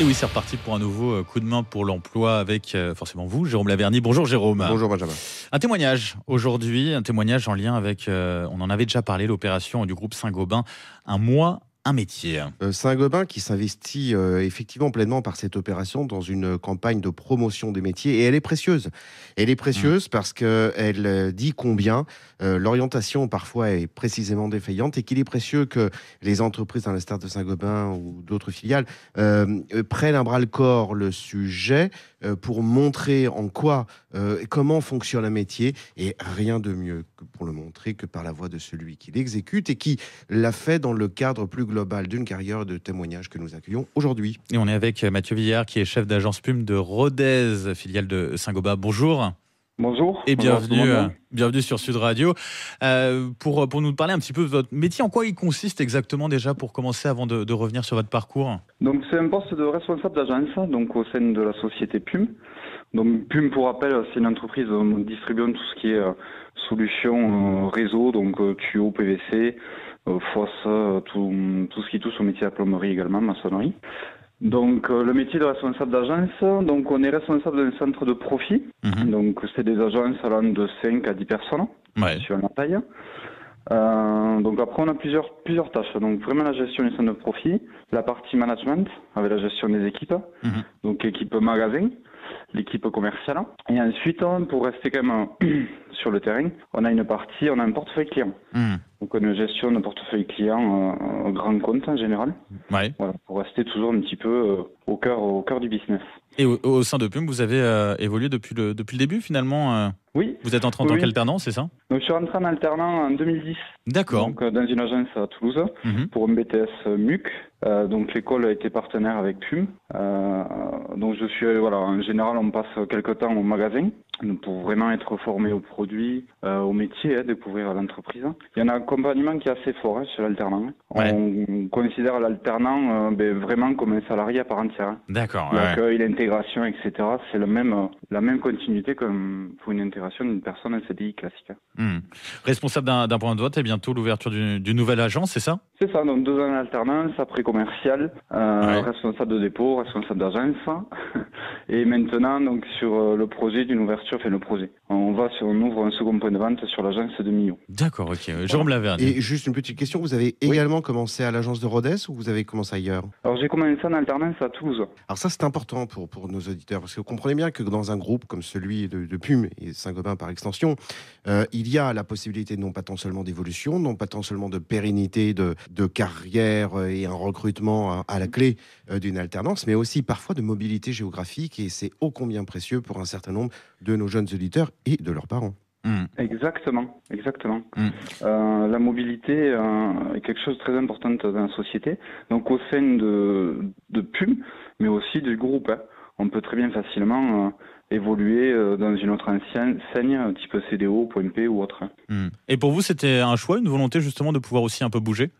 Et oui, c'est reparti pour un nouveau coup de main pour l'emploi avec forcément vous, Jérôme Laverny. Bonjour Jérôme. Bonjour Benjamin. Un témoignage aujourd'hui, un témoignage en lien avec, on en avait déjà parlé, l'opération du groupe Saint-Gobain, un mois, un métier. Saint-Gobain qui s'investit effectivement pleinement par cette opération dans une campagne de promotion des métiers, et elle est précieuse. Elle est précieuse parce qu'elle dit combien l'orientation parfois est précisément défaillante, et qu'il est précieux que les entreprises, à l'instar de Saint-Gobain ou d'autres filiales, prennent à bras-le-corps le sujet pour montrer en quoi, comment fonctionne un métier, et rien de mieux que pour le montrer que par la voix de celui qui l'exécute et qui l'a fait dans le cadre plus global d'une carrière de témoignages que nous accueillons aujourd'hui. Et on est avec Mathieu Villard qui est chef d'agence PUM de Rodez, filiale de Saint-Gobain. Bonjour. Bonjour. Et bienvenue sur Sud Radio. Pour nous parler un petit peu de votre métier, en quoi il consiste exactement déjà pour commencer avant de revenir sur votre parcours? Donc c'est un poste de responsable d'agence donc au sein de la société PUM. Donc PUM, pour rappel, c'est une entreprise distribuant tout ce qui est solutions réseau, donc tuyaux PVC, fosses, tout ce qui touche au métier de la plomberie également, maçonnerie. Donc le métier de responsable d'agence, donc on est responsable d'un centre de profit. Donc c'est des agences allant de 5 à 10 personnes sur la taille. Donc après on a plusieurs tâches. Donc vraiment la gestion du centre de profit, la partie management avec la gestion des équipes, donc l'équipe magasin, l'équipe commerciale. Et ensuite, pour rester quand même sur le terrain, on a un portefeuille client. Donc une gestion de portefeuille client grand compte en général. Voilà, pour rester toujours un petit peu au cœur du business. Et au sein de PUM, vous avez évolué depuis le début finalement Oui. Vous êtes entré en tant qu'alternant, c'est ça? Donc je suis rentré en alternant en 2010. D'accord. Donc dans une agence à Toulouse pour un BTS MUC. Donc l'école a été partenaire avec PUM. Donc je suis en général on passe quelques temps au magasin pour vraiment être formé aux produits, au métier, découvrir l'entreprise. Il y a un accompagnement qui est assez fort chez l'alternant. On considère l'alternant vraiment comme un salarié à part entière. D'accord. L'accueil, l'intégration, etc. C'est la même continuité comme pour une intégration d'une personne en CDI classique. Responsable d'un point de vote et bientôt l'ouverture d'une nouvelle agence, c'est ça? C'est ça, donc 2 ans d'alternance, après commercial, responsable de dépôt, responsable d'agence, et maintenant donc sur le projet d'une ouverture, on ouvre un second point de vente sur l'agence de Millau. D'accord, ok. Jérôme Laverny. Et juste une petite question, vous avez également commencé à l'agence de Rodez ou vous avez commencé ailleurs? Alors j'ai commencé en alternance à Toulouse. Alors ça c'est important pour nos auditeurs, parce que vous comprenez bien que dans un groupe comme celui de PUM et Saint-Gobain par extension, il y a la possibilité non pas tant seulement d'évolution, non pas tant seulement de pérennité, de carrière et un recrutement à la clé d'une alternance, mais aussi parfois de mobilité géographique, et c'est ô combien précieux pour un certain nombre de nos jeunes auditeurs et de leurs parents. Exactement. La mobilité est quelque chose de très important dans la société. Donc au sein de PUM, mais aussi du groupe, on peut très bien facilement évoluer dans une autre enseigne, type CDO, Point P ou autre. Et pour vous, c'était un choix, une volonté justement de pouvoir aussi un peu bouger?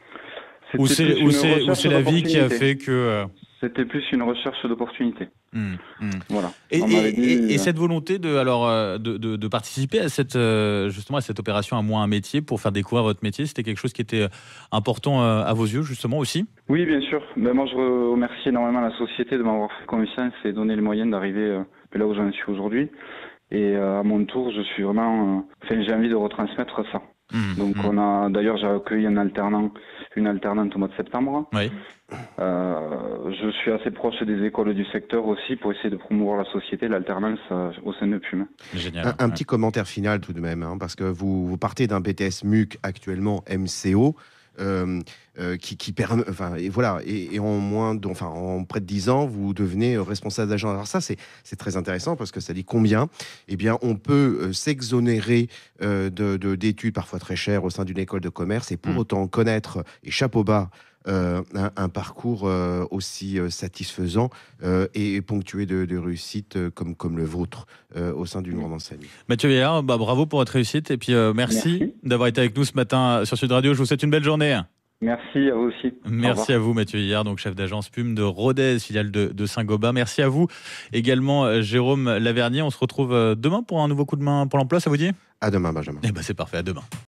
Ou c'est la vie qui a fait que... C'était plus une recherche d'opportunité. Voilà. Et cette volonté de participer à cette opération à moi un métier pour faire découvrir votre métier, c'était quelque chose qui était important à vos yeux justement aussi? Oui, bien sûr. Moi, je remercie énormément la société de m'avoir fait confiance et donné les moyens d'arriver là où j'en suis aujourd'hui. Et à mon tour, je suis vraiment, j'ai envie de retransmettre ça. Donc d'ailleurs j'ai accueilli une alternante au mois de septembre. Je suis assez proche des écoles du secteur aussi pour essayer de promouvoir la société, l'alternance au sein de PUM. Génial. Un petit commentaire final tout de même, parce que vous partez d'un BTS MUC actuellement MCO. Qui permet, et en près de 10 ans, vous devenez responsable d'agence. Alors ça, c'est très intéressant parce que ça dit combien, on peut s'exonérer d'études parfois très chères au sein d'une école de commerce et pour autant connaître, et chapeau bas, un parcours aussi satisfaisant et ponctué de réussite comme le vôtre au sein d'une grande enseigne. Mathieu Villard, bravo pour votre réussite et puis merci d'avoir été avec nous ce matin sur Sud Radio. Je vous souhaite une belle journée. Merci à vous aussi. Merci à vous Mathieu Villard, donc chef d'agence PUM de Rodez, filiale de Saint-Gobain. Merci à vous également Jérôme Laverny. On se retrouve demain pour un nouveau coup de main pour l'emploi, ça vous dit? À demain Benjamin. C'est parfait, à demain.